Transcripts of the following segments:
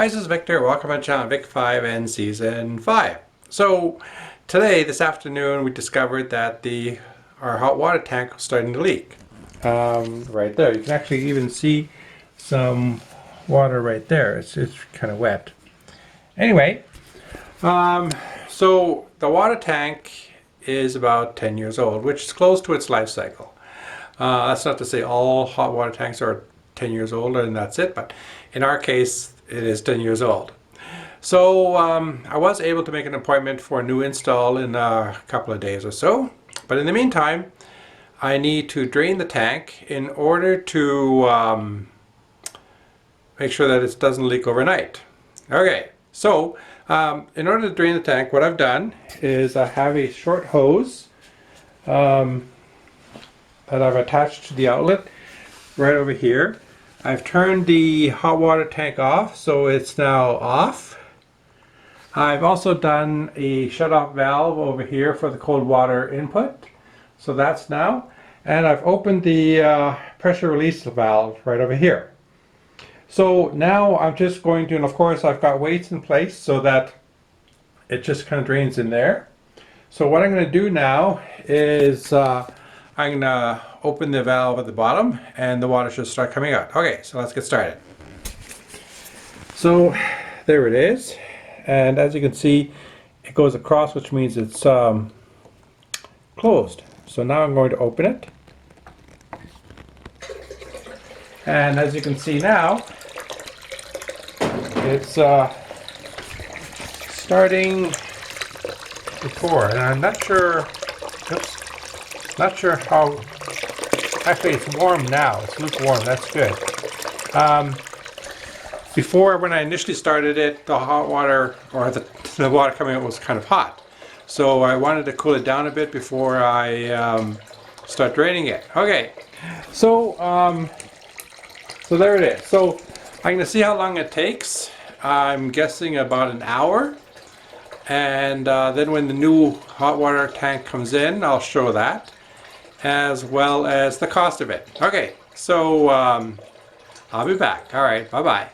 Hi, this is Victor. Welcome to my channel, Vic5 and Season 5. So today, this afternoon, we discovered that our hot water tank was starting to leak. Right there. You can actually even see some water right there. It's kind of wet. Anyway, so the water tank is about 10 years old, which is close to its life cycle. That's not to say all hot water tanks are 10 years old and that's it, but in our case, it is 10 years old. So I was able to make an appointment for a new install in a couple of days or so. But in the meantime, I need to drain the tank in order to make sure that it doesn't leak overnight. Okay, so in order to drain the tank, what I've done is I have a short hose that I've attached to the outlet right over here. I've turned the hot water tank off, so it's now off. I've also done a shut-off valve over here for the cold water input, so that's now. And I've opened the pressure release valve right over here. So now I'm just going to, and of course I've got weights in place so that it just kind of drains in there. So what I'm going to do now is I'm going to open the valve at the bottom and the water should start coming out. Okay, so let's get started. So there it is, and as you can see it goes across, which means it's closed. So now I'm going to open it, and as you can see now it's starting to pour, and I'm not sure, not sure how. Actually, it's warm now. It's lukewarm. That's good. Before, when I initially started it, the hot water, or the water coming out was kind of hot. So I wanted to cool it down a bit before I start draining it. Okay, so so there it is. So I'm going to see how long it takes. I'm guessing about an hour. And then when the new hot water tank comes in, I'll show that, as well as the cost of it. Okay, so I'll be back. All right, bye-bye.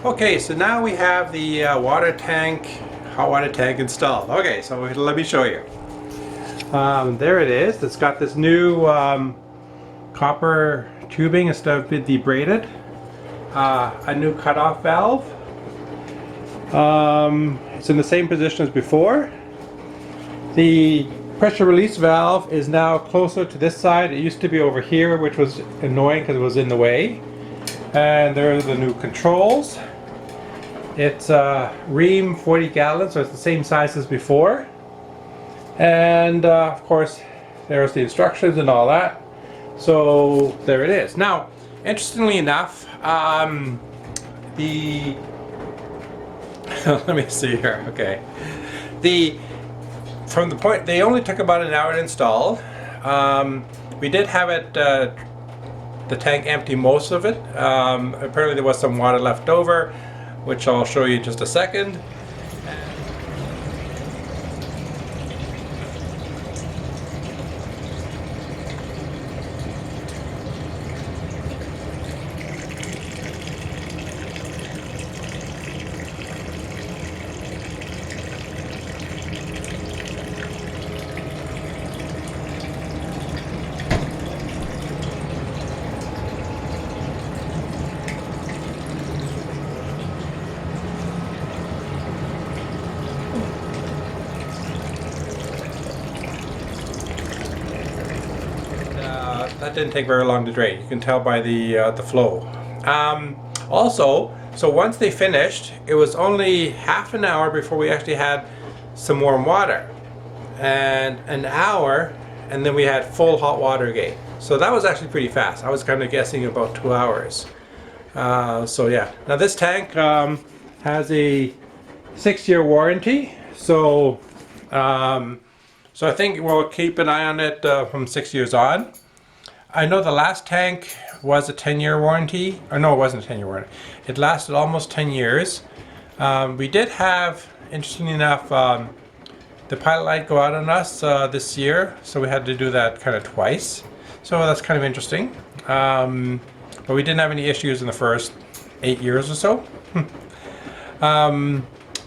Okay, so now we have the hot water tank installed. Okay, so let me show you. There it is. It's got this new copper tubing instead of the braided. A new cutoff valve. It's in the same position as before. The pressure release valve is now closer to this side. It used to be over here, which was annoying because it was in the way. And there are the new controls. It's ream 40 gallons, so it's the same size as before. And of course there's the instructions and all that. So there it is. Now, interestingly enough, let me see here. Okay, from the point they only took about an hour to install. We did have it the tank empty most of it. Apparently there was some water left over, which I'll show you in just a second. That didn't take very long to drain. You can tell by the flow. Also, so once they finished, it was only half an hour before we actually had some warm water, and an hour, and then we had full hot water again. So that was actually pretty fast. I was kind of guessing about 2 hours. So yeah. Now this tank has a 6-year warranty. So so I think we'll keep an eye on it from 6 years on. I know the last tank was a 10-year warranty, or no, it wasn't a 10-year warranty. It lasted almost 10 years. We did have, interestingly enough, the pilot light go out on us this year, so we had to do that kind of twice. So that's kind of interesting. But we didn't have any issues in the first 8 years or so.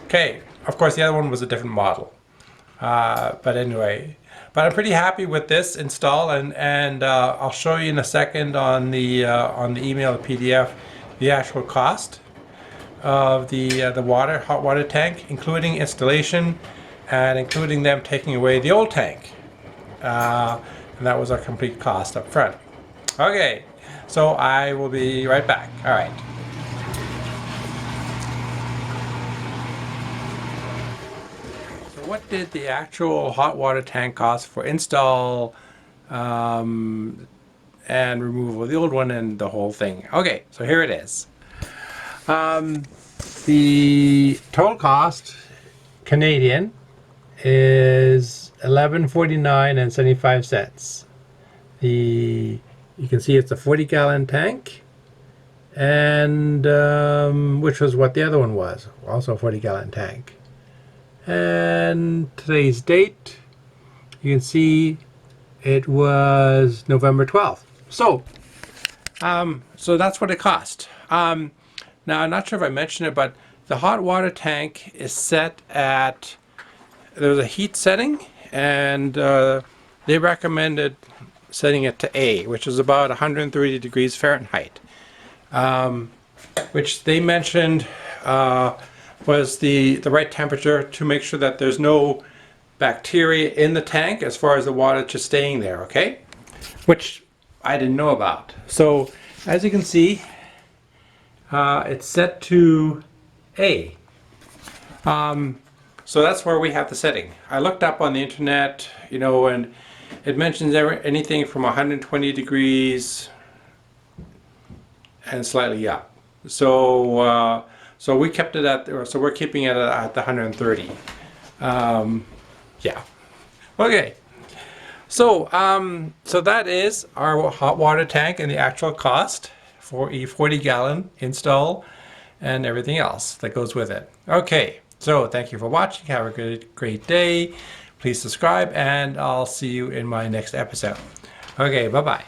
Okay, of course the other one was a different model. But anyway, but I'm pretty happy with this install, and I'll show you in a second on the email, the PDF, the actual cost of the hot water tank, including installation and including them taking away the old tank. And that was our complete cost up front. Okay, so I will be right back. All right. So what did the actual hot water tank cost for install and removal of the old one and the whole thing? Okay, so here it is. The total cost Canadian is $11.49 and you can see it's a 40-gallon tank, and which was what the other one was, also a 40-gallon tank. And today's date, you can see it was November 12th. So that's what it cost. Now I'm not sure if I mentioned it, but the hot water tank is set at, there's a heat setting, and they recommended setting it to A, which is about 130 degrees Fahrenheit, which they mentioned was the right temperature to make sure that there's no bacteria in the tank as far as the water just staying there, okay? Which I didn't know about. So as you can see, it's set to A. So that's where we have the setting. I looked up on the internet, you know, and it mentions anything from 120 degrees and slightly up. So so we kept it at, so we're keeping it at the 130. Yeah. Okay. So so that is our hot water tank and the actual cost for a 40-gallon install and everything else that goes with it. Okay. So thank you for watching. Have a great day. Please subscribe, and I'll see you in my next episode. Okay, bye-bye.